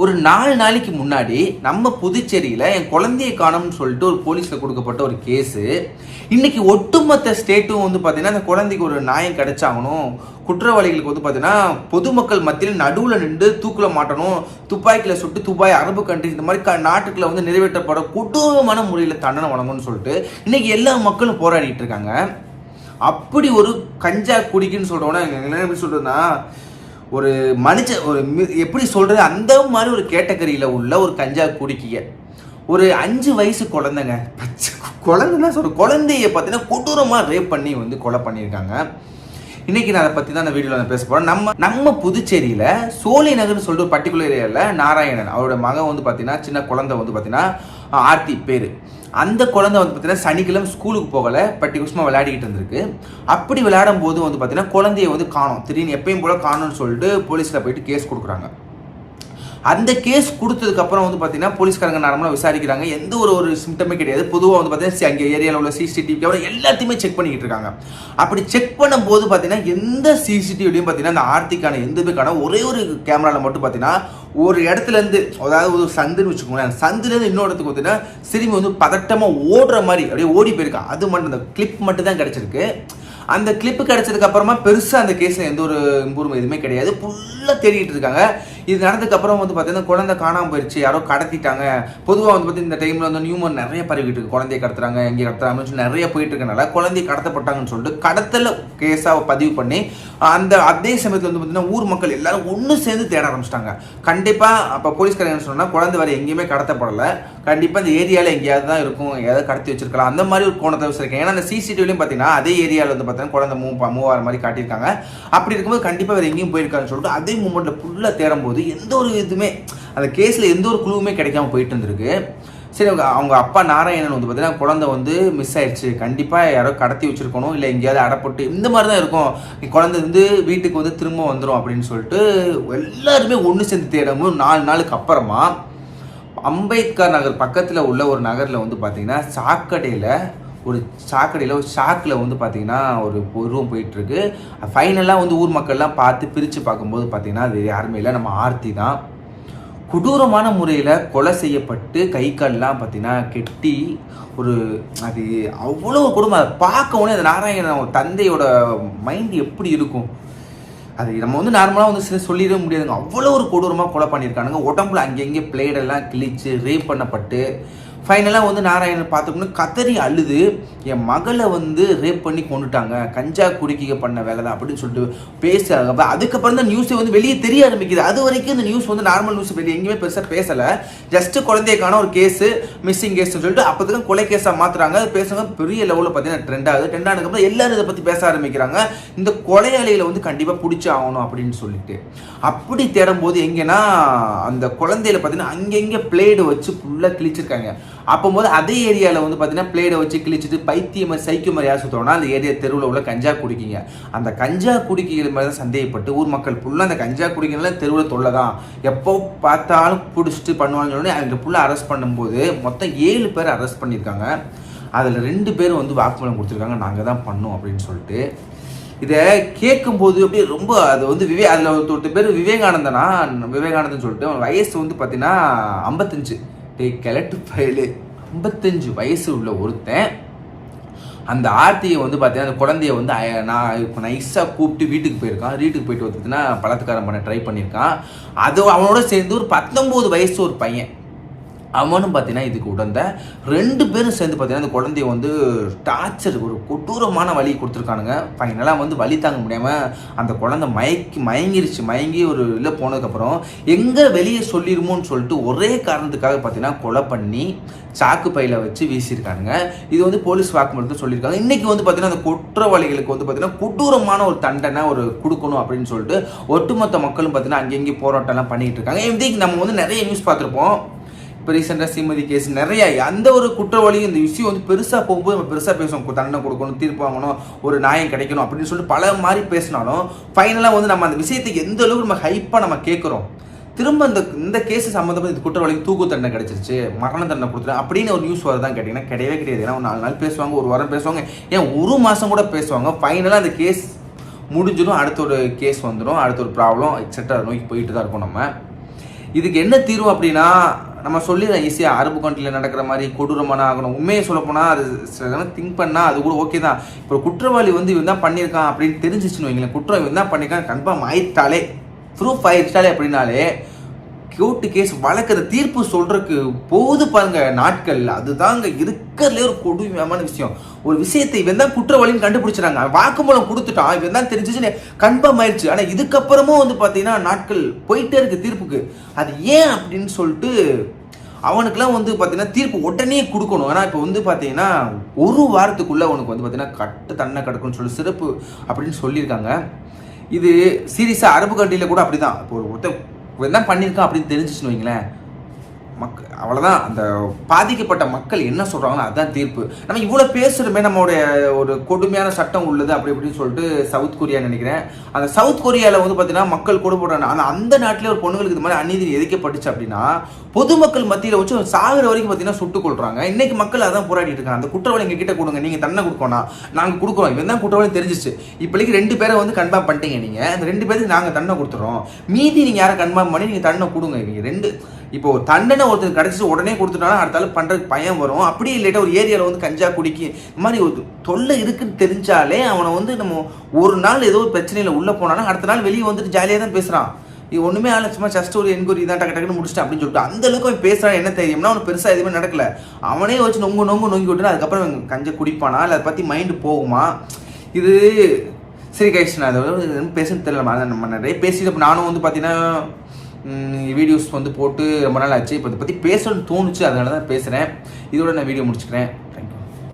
ஒரு 4 நாளைக்கு முன்னாடி நம்ம புதுச்சேரியில் என் குழந்தையை காணும்னு சொல்லிட்டு ஒரு போலீஸில் கொடுக்கப்பட்ட ஒரு கேஸு. இன்னைக்கு ஒட்டுமொத்த ஸ்டேட்டும் வந்து பார்த்தீங்கன்னா அந்த குழந்தைக்கு ஒரு நியாயம் கிடைச்சாகணும், குற்றவாளிகளுக்கு வந்து பார்த்தீங்கன்னா பொதுமக்கள் மத்தியில் நடுவில் நின்று தூக்கில் மாட்டணும், துப்பாக்கியில் சுட்டு துபாய் அரபு கண்ட்ரி இந்த மாதிரி நாட்டுக்குள்ள வந்து நிறைவேற்றப்பட கொடூரமான முறையில் தண்டனை வழங்கணும்னு சொல்லிட்டு இன்னைக்கு எல்லா மக்களும் போராடிட்டு இருக்காங்க. அப்படி ஒரு கஞ்சா குடிக்குன்னு சொல்கிறோன்னா என்ன எப்படி சொல்கிறதுன்னா, ஒரு ஒரு எப்படி சொல்கிறது, அந்த மாதிரி ஒரு கேட்டகரியில் உள்ள ஒரு கஞ்சா குடிக்கிய ஒரு 5 வயசு குழந்தைங்க, குழந்தைன்னா சொல்ற குழந்தைய பார்த்தீங்கன்னா கொடூரமாக ரேப் பண்ணி வந்து கொலை பண்ணியிருக்காங்க. இன்னைக்கு நான் அதை பற்றி தான் அந்த வீடியோவில் பேச போகிறேன். நம்ம புதுச்சேரியில் சோலை நகர்னு சொல்லிட்டு ஒரு பர்டிகுலர் ஏரியாவில் நாராயணன் அவரோட மகன் வந்து பார்த்தீங்கன்னா சின்ன குழந்தை வந்து பார்த்தீங்கன்னா ஆர்த்தி பேர். அந்த குழந்தை வந்து பார்த்தீங்கன்னா சனிக்கிழமை ஸ்கூலுக்கு போகலை, பட்டிகுஷமாக விளையாடிக்கிட்டு இருந்திருக்கு. அப்படி விளையாடும் போது வந்து பார்த்தீங்கன்னா குழந்தைய வந்து காணும், திடீர்னு எப்பயும் போல காணும்னு சொல்லிட்டு போலீஸில் போயிட்டு கேஸ் கொடுக்குறாங்க. அந்த கேஸ் கொடுத்ததுக்கப்புறம் வந்து பார்த்தீங்கன்னா போலீஸ்காரங்க நார்மலாக விசாரிக்கிறாங்க. எந்த ஒரு சிம்டமே கிடையாது. பொதுவாக வந்து பார்த்தீங்கன்னா அங்கே ஏரியாவில் உள்ள சிசிடிவி கேமரா எல்லாத்தையுமே செக் பண்ணிக்கிட்டு இருக்காங்க. அப்படி செக் பண்ணும்போது பார்த்தீங்கன்னா எந்த சிசிடிவிலையும் பார்த்தீங்கன்னா அந்த ஆர்த்திக்கான எந்த காண ஒரே ஒரு கேமராவில் மட்டும் பார்த்தீங்கன்னா ஒரு இடத்துலேருந்து, அதாவது ஒரு சந்துன்னு வச்சுக்கோங்களேன், அந்த சந்துலேருந்து இன்னொரு இடத்துக்கு பார்த்தீங்கன்னா சிறுமி வந்து பதட்டமாக ஓடுற மாதிரி அப்படியே ஓடி போயிருக்கான். அது மட்டும் அந்த கிளிப் மட்டும் தான் கிடச்சிருக்கு. அந்த கிளிப்பு கிடைச்சதுக்கு அப்புறமா பெருசாக அந்த கேஸில் எந்த ஒரு இம்ப்ரூவ்மெண்ட் எதுவுமே கிடையாது. ஃபுல்லாக தேடிட்டு இருக்காங்க. இது நடந்ததுக்கப்புறம் வந்து பார்த்தீங்கன்னா குழந்தை காணாமல் போயிடுச்சு, யாரோ கடத்திட்டாங்க. பொதுவாக வந்து பார்த்தீங்கன்னா இந்த டைமில் வந்து நியூமர் நிறைய பரவிட்டு இருக்கு, குழந்தைய கடத்துறாங்க, எங்கே கடத்துறாங்கன்னு சொல்லி நிறைய போயிட்டு இருக்கனால குழந்தைய கடத்தப்பட்டாங்கன்னு சொல்லிட்டு கடத்தல கேஸாக பதிவு பண்ணி அதே சமயத்தில் வந்து பார்த்தீங்கன்னா ஊர் மக்கள் எல்லாரும் ஒன்று சேர்ந்து தேட ஆரம்பிச்சிட்டாங்க. கண்டிப்பாக அப்போ போலீஸ்காரங்க என்ன சொன்னால், குழந்தை வேறு எங்கேயுமே கடத்தப்படலை, கண்டிப்பாக இந்த ஏரியாவில் எங்கேயாவது தான் இருக்கும், எங்கேயாவது கடத்தி வச்சிருக்கலாம், அந்த மாதிரி ஒரு கோணத்தை வச்சிருக்கேன். ஏன்னா அந்த சிசிடிவிலையும் பார்த்தீங்கன்னா அதே ஏரியாவில் வந்து பார்த்தீங்கன்னா குழந்தை மூவ் ஆகிற மாதிரி காட்டியிருக்காங்க. அப்படி இருக்கும்போது கண்டிப்பாக வேறு எங்கேயும் போயிருக்காங்கன்னு சொல்லிட்டு அதே மூமெண்ட்டில் ஃபுல்லாக தேடும்போது எந்த ஒரு இதுவுமே அந்த கேஸில் எந்த ஒரு குழுவுமே கிடைக்காம போயிட்டு இருந்திருக்கு. சரி, அவங்க அப்பா நாராயணன் வந்து பார்த்தீங்கன்னா குழந்தை வந்து மிஸ் ஆயிடுச்சு, கண்டிப்பாக யாரோ கடத்தி வச்சிருக்கணும், இல்லை எங்கேயாவது அடப்பட்டு இந்த மாதிரி தான் இருக்கும், குழந்தை வந்து வீட்டுக்கு வந்து திரும்ப வந்துடும் அப்படின்னு சொல்லிட்டு எல்லாருமே ஒன்று சேர்ந்து தேடும்போது 4 நாளுக்கு அப்புறமா அம்பேத்கர் நகர் பக்கத்தில் உள்ள ஒரு நகரில் வந்து பார்த்தீங்கன்னா ஒரு ஷாக்கில் வந்து பார்த்தீங்கன்னா ஒரு உருவம் போயிட்டுருக்கு. ஃபைனலாக வந்து ஊர் மக்கள்லாம் பார்த்து பிரித்து பார்க்கும்போது பார்த்தீங்கன்னா அது யாருமே இல்லை, நம்ம ஆர்த்தி தான். கொடூரமான முறையில் கொலை செய்யப்பட்டு கை கால்லாம் பார்த்தீங்கன்னா கெட்டி அது அவ்வளோ கொடுமை. அதை பார்க்கவுடனே அந்த நாராயணன் தந்தையோட மைண்டு எப்படி இருக்கும், அது நம்ம வந்து நார்மலாக வந்து சொல்லிடவே முடியாதுங்க. அவ்வளோ ஒரு கொடூரமாக கொலை பண்ணியிருக்கானுங்க. உடம்புல அங்கங்கே பிளேடெல்லாம் கிழிச்சு ரேப் பண்ணப்பட்டு ஃபைனலாக வந்து நாராயணன் பார்த்துக்கணும் கதறி அழுது, என் மகளை வந்து ரேப் பண்ணி கொண்டுட்டாங்க, கஞ்சா குடிக்க பண்ண வேலை தான் அப்படின்னு சொல்லிட்டு பேசுகிறாங்க. அதுக்கப்புறம் தான் நியூஸை வந்து வெளியே தெரிய ஆரம்பிக்குது. அது வரைக்கும் இந்த நியூஸ் வந்து நார்மல் நியூஸ் வெளியே எங்கேயுமே பெருசாக பேசலை. ஜஸ்ட்டு குழந்தைக்கான ஒரு கேஸு, மிஸ்ஸிங் கேஸ்ன்னு சொல்லிட்டு அப்போதுக்கு கொலை கேஸாக மாற்றுறாங்க. பேசுங்க பெரிய லெவலில் பார்த்தீங்கன்னா ட்ரெண்ட் ஆனதுக்கப்புறம் எல்லாரும் இதை பற்றி பேச ஆரம்பிக்கிறாங்க. இந்த கொலையாளிகளை வந்து கண்டிப்பாக பிடிச்சி ஆகணும் அப்படின்னு சொல்லிட்டு அப்படி தேடும்போது எங்கன்னா அந்த குழந்தையில பார்த்தீங்கன்னா அங்கங்கே பிளேடு வச்சு ஃபுல்லாக கிழிச்சிருக்காங்க. அப்போது அதே ஏரியாவில் வந்து பார்த்தீங்கன்னா பிளேடை வச்சு கிழிச்சிட்டு பைத்தியம் மாதிரி சைக்கிள் மாதிரி யார் சுற்றுவோம்னா அந்த ஏரியா தெருவில் உள்ள கஞ்சா குடிக்கிங்க. அந்த கஞ்சா குடிக்கிற மாதிரி தான் சந்தேகப்பட்டு ஊர் மக்கள் ஃபுல்லாக அந்த கஞ்சா குடிக்கிறதுல தெருவில் தொல்லை தான், எப்போ பார்த்தாலும் பிடிச்சிட்டு பண்ணுவாங்கன்னு சொல்லி அவங்க ஃபுல்லாக அரெஸ்ட் பண்ணும்போது மொத்தம் 7 பேர் அரெஸ்ட் பண்ணியிருக்காங்க. அதில் 2 பேரும் வந்து வாக்குமூலம் கொடுத்துருக்காங்க, நாங்கள் தான் பண்ணோம் அப்படின்னு சொல்லிட்டு. இதை கேட்கும்போது அப்படியே ரொம்ப அது வந்து அதில் ஒருத்தர் பேர் விவேகானந்தன் சொல்லிட்டு வயசு வந்து பார்த்தீங்கன்னா 55 கிழட்டு பயலு 55 வயசு உள்ள ஒருத்தன் அந்த ஆர்த்தியை வந்து பார்த்தீங்கன்னா அந்த குழந்தைய வந்து நான் இப்போ நைஸாக கூப்பிட்டு வீட்டுக்கு போயிருக்கான். வீட்டுக்கு போயிட்டு வந்துட்டுன்னா பலாத்காரம் பண்ண ட்ரை பண்ணியிருக்கான். அது அவனோட சேர்ந்து ஒரு 19 வயசு ஒரு பையன், அவனும் பார்த்தீங்கன்னா இதுக்கு உடந்த 2 பேரும் சேர்ந்து பார்த்தீங்கன்னா அந்த குழந்தைய வந்து டார்ச்சர் ஒரு கொடூரமான வலி கொடுத்துருக்கானுங்க. ஃபைனலாக வந்து வலி தாங்க முடியாமல் அந்த குழந்தை மயங்கி ஒரு இல்லை போனதுக்கப்புறம் எங்கே வெளியே சொல்லிடுமோன்னு சொல்லிட்டு ஒரே காரணத்துக்காக பார்த்தீங்கன்னா கொலை பண்ணி சாக்கு பையில் வச்சு வீசியிருக்கானுங்க. இது வந்து போலீஸ் வாக்குமூலத்தை சொல்லியிருக்காங்க. இன்றைக்கி வந்து பார்த்தீங்கன்னா அந்த குற்றவாளிகளுக்கு வந்து பார்த்தீங்கன்னா கொடூரமான ஒரு தண்டனை கொடுக்கணும் அப்படின்னு சொல்லிட்டு ஒட்டுமொத்த மக்களும் பார்த்தீங்கன்னா அங்கங்கே போராட்டம்லாம் பண்ணிகிட்டு இருக்காங்க. இதுக்கு நம்ம வந்து நிறைய நியூஸ் பார்த்துருப்போம். இப்போ ரீசெண்டாக ஸ்ரீமதி கேஸ் நிறைய அந்த ஒரு குற்றவாளியும் இந்த விஷயம் வந்து பெருசாக போகும்போது நம்ம பெருசாக பேசுவோம், தண்டனை கொடுக்கணும், தீர்ப்பு வாங்கணும், ஒரு நியாயம் கிடைக்கணும் அப்படின்னு சொல்லிட்டு பல மாதிரி பேசினாலும் ஃபைனலாக வந்து நம்ம அந்த விஷயத்துக்கு எந்த அளவுக்கு நம்ம ஹைப்பாக நம்ம கேட்குறோம். திரும்ப இந்த கேஸ் சம்மந்தமாக இந்த குற்றவாளிக்கு தூக்கு தண்டனை கிடைச்சிருச்சு, மரண தண்டனை கொடுத்துரு அப்படின்னு ஒரு நியூஸ் வருதான் கேட்டிங்கன்னா கிடையவே கிடையாது. ஏன்னா 4 நாள் பேசுவாங்க, ஒரு வாரம் பேசுவாங்க, ஏன் 1 மாதம் கூட பேசுவாங்க. ஃபைனலாக அந்த கேஸ் முடிஞ்சிடும், அடுத்த ஒரு கேஸ் வந்துடும், அடுத்த ஒரு ப்ராப்ளம் எக்ஸெட்ரா நோக்கி போயிட்டு தான் இருக்கும். நம்ம இதுக்கு என்ன தீர்வு அப்படின்னா நம்ம சொல்லிடலாம் ஈஸியாக அரபு கண்ட்ரியில் நடக்கிற மாதிரி கொடூரமான ஆகணும். உண்மையை சொல்லப்போனால் அது சில திங்க் பண்ணால் அது கூட ஓகே தான். இப்போ குற்றவாளி வந்து இவன் தான் பண்ணியிருக்கான் அப்படின்னு தெரிஞ்சிச்சுன்னு வைங்களேன், குற்றம் இவன் தான் பண்ணியிருக்கான் கன்ஃபார்ம் ஆயிட்டாலே, ப்ரூஃப் ஆயிடுச்சாலே அப்படின்னாலே கோர்ட்டு கேஸ் வழக்கிற தீர்ப்பு சொல்றதுக்கு போது பாருங்க நாட்கள். அதுதாங்க இருக்கிறதுலே ஒரு கொடுமையான விஷயம். ஒரு விஷயத்தை இவன் தான் குற்றவாளின்னு கண்டுபிடிச்சாங்க, வாக்குமூலம் கொடுத்துட்டான், இவன் தான் தெரிஞ்சிச்சுன்னு கன்ஃபார்ம் ஆயிடுச்சு. ஆனால் இதுக்கப்புறமும் வந்து பார்த்தீங்கன்னா நாட்கள் போயிட்டே இருக்கு தீர்ப்புக்கு. அது ஏன் அப்படின்னு சொல்லிட்டு அவனுக்குலாம் வந்து பார்த்தீங்கன்னா தீர்ப்பு உடனே கொடுக்கணும். ஆனால் இப்போ வந்து பார்த்தீங்கன்னா ஒரு வாரத்துக்குள்ளே அவனுக்கு வந்து பார்த்தீங்கன்னா கட்டு தண்டனை கிடக்குன்னு சொல்லி சிறப்பு அப்படின்னு சொல்லியிருக்காங்க. இது சீரியஸாக அரபு கண்ட்ரியில் கூட அப்படி தான். இப்போ ஒருத்தர் என்ன பண்ணியிருக்கான் அப்படின்னு தெரிஞ்சிச்சுன்னு வைங்களேன், அவ்வளோதான். அந்த பாதிக்கப்பட்ட மக்கள் என்ன சொல்கிறாங்களோ அதுதான் தீர்ப்பு. நம்ம இவ்வளோ பேசுகிறோமே, நம்மளுடைய ஒரு கொடுமையான சட்டம் உள்ளது அப்படி இப்படின்னு சொல்லிட்டு சவுத் கொரியா நினைக்கிறேன். அந்த சவுத் கொரியாவில் வந்து பார்த்தீங்கன்னா மக்கள் கூட போடுறாங்க. ஆனால் அந்த நாட்டிலே ஒரு பொண்ணுங்களுக்கு இது மாதிரி அநீதி எதிர்க்கப்பட்டுச்சு அப்படின்னா பொதுமக்கள் மத்தியில் வச்சு சாகிற வரைக்கும் பார்த்தீங்கன்னா சுட்டுக் கொள்றாங்க. இன்னைக்கு மக்கள் அதான் போராடிட்டு இருக்காங்க. அந்த குற்றவாளி எங்க கிட்ட கொடுங்க, நீங்கள் தண்டனை கொடுக்கணும், நாங்கள் கொடுக்குறோம். இவன் தான் குற்றவாளி தெரிஞ்சிச்சு, இப்போதைக்கு 2 பேரை வந்து கன்ஃபார்ம் பண்ணிட்டீங்க, நீங்கள் அந்த 2 பேருக்கு நாங்கள் தண்டனை கொடுத்துறோம், மீதி நீங்கள் யாரை கன்ஃபார்ம் பண்ணி நீங்கள் தண்டனை கொடுங்க. இவங்க 2 இப்போ தண்டனை ஒருத்தர் கிடைச்சி உடனே கொடுத்துட்டாலும் அடுத்தாலும் பண்ணுறதுக்கு பயம் வரும். அப்படி இல்லாட்ட ஒரு ஏரியாவில் வந்து கஞ்சா குடிக்கி இந்த மாதிரி ஒரு தொல்லை இருக்குன்னு தெரிஞ்சாலே அவனை வந்து நம்ம ஒரு நாள் ஏதோ ஒரு பிரச்சனையில் உள்ளே போனாலும் அடுத்த நாள் வெளியே வந்துட்டு ஜாலியாக தான் பேசுகிறான். இது ஒன்றுமே ஆகல, சும்மா ஜஸ்ட் ஒரு என்கொயரி தான் டக்கு டக்குன்னு முடிச்சிட்டேன் அப்படின்னு சொல்லிட்டு அந்த அளவுக்கு அவன் பேசுகிறான். என்ன தெரியும்னா அவனுக்கு பெருசாக எதுவுமே நடக்கல, அவனே வச்சு நொங்கி விட்டுனா அதுக்கப்புறம் கஞ்சா குடிப்பானா இல்லை அதை பற்றி மைண்டு போகுமா? இது சரி கைஸ், நான் அதை பேசுன்னு தெரியல. நம்ம நிறைய பேசிட்டு நானும் வந்து பார்த்தீங்கன்னா வீடியோஸ் வந்து போட்டு ரொம்ப நாள் ஆச்சு. இப்போ இதை பற்றி பேசணும்னு தோணுச்சு, அதனால தான் பேசுகிறேன். இதோட நான் வீடியோ முடிச்சுக்கிறேன்.